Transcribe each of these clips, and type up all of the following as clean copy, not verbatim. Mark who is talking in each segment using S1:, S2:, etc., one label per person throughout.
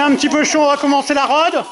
S1: un petit peu chaud, on va commencer la rôde.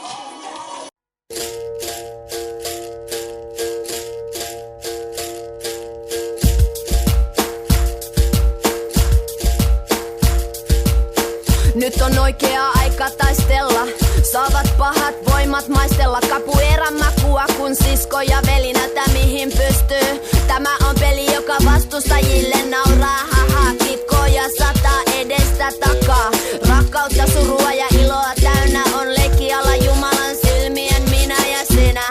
S2: Nyt on oikea aika taistella. Saavat pahat voimat maistella capoeiran makua, kun sisko ja veli näyttää mihin pystyy. Tämä on peli, joka vastustajille nauraa. Haha, kikkoja sataa edestä takaa. Rakkautta, surua ja iloa täynnä on leikkiala Jumalan silmien minä ja sinä.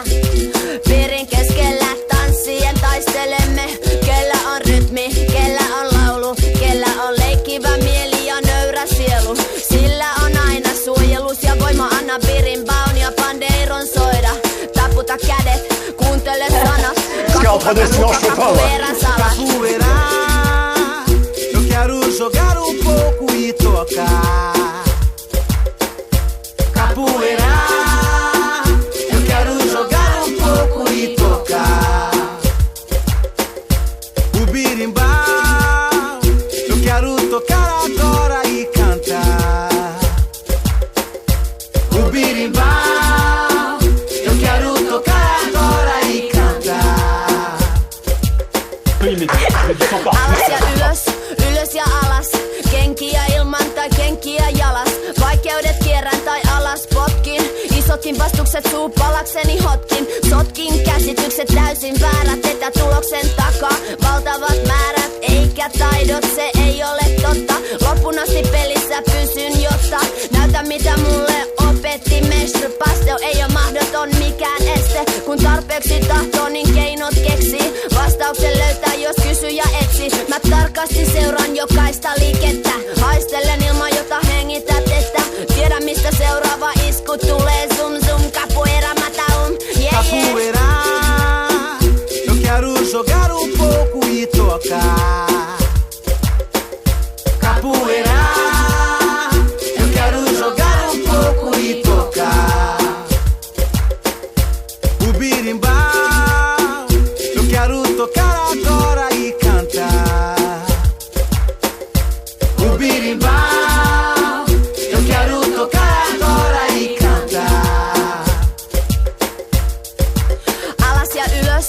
S2: Piirin keskellä tanssien taistelemme. Kellä on rytmi, kellä on laulu, kellä on leikkivä mieli ja nöyrä sielu. Sillä on aina suojelus ja voima, anna pirinbaun ja pandeiron soida. Taputa kädet, kuuntele sanat. Capoeiran salat.
S3: Eu quero jogar pouco e tocar. Capoeira, eu quero jogar pouco e tocar. O birimbau, eu quero tocar agora e cantar. O birimbau, eu quero tocar agora e cantar.
S2: Alas ja ylös, ylös ja alas. Kenkiä ilman tai kenkiä jalas. Vaikeudet kierrän tai alas potkin. Isotkin vastukset suupalakseni hotkin. Sotkin käsitykset täysin väärät. Etä tuloksen takaa valtavat määrät. Eikä taidot, se ei ole totta. Loppuun asti pelissä pysyn, jotta näytä mitä mulle opetti mestry. Pastel ei oo mahdoton mikään este. Kun tarpeeksi tahtoo, niin keinot keksii. Vastauksen löytää, jos kysyjä etsi. Mä tarkasti seuraan jokaista liikettä. Haistelen ilman, jota hengität, että tiedä mistä seuraava isku tulee. Zoom zoom, capoeira mata yeah,
S3: Capoeira, eu quero jogar pouco e tocar. Capoeira, eu quero jogar pouco e tocar. O birimbau, eu quero tocar agora e cantar. O birimbau, eu quero tocar agora e cantar.
S2: Alas ja ylös,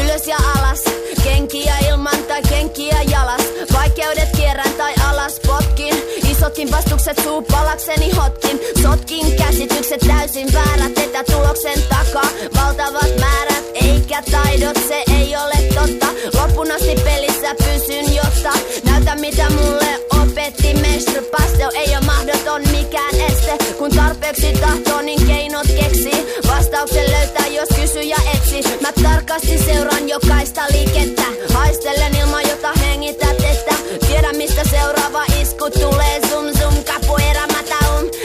S2: ylös ja alas. Kenkiä ilman tai kenkiä jalas. Vaikeudet kierrän tai alas potkin. Isotkin vastukset suupalakseni hotkin. Sotkin käsitykset täysin väärät. Etä tuloksen takaa valtavat määrät. Eikä taidot, se ei ole totta. Loppuun asti pelissä pysyn, jotta näytä mitä mulle opetti mestry. Pastel ei oo mahdoton mikään este. Kun tarpeeksi tahtoo, niin keinot keksii. Vastauksen löytää, jos kysyjä etsi. Mä tarkasti seuraan jokaista liikettä. Haistelen ilman, jota hengität, että tiedä mistä seuraava isku tulee. Zoom zoom, capoeira mata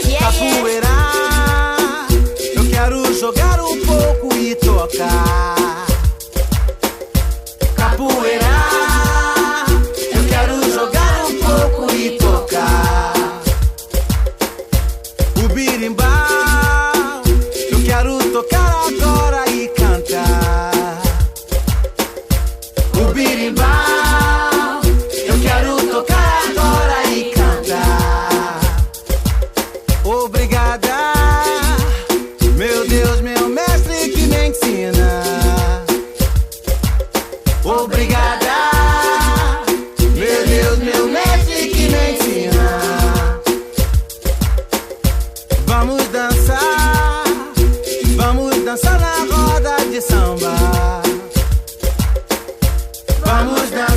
S2: yeah,
S3: Capoeira, eu quero jogar pouco e tocar. Capoeira, eu quero jogar pouco e tocar. O birimbau, eu quero tocar agora e cantar. O birimbau, eu quero tocar agora e cantar. Obrigada, meu Deus, meu mestre que me ensina. Obrigada, meu Deus, meu mestre que me ensina. Vamos dançar na roda de samba. Vamos dançar.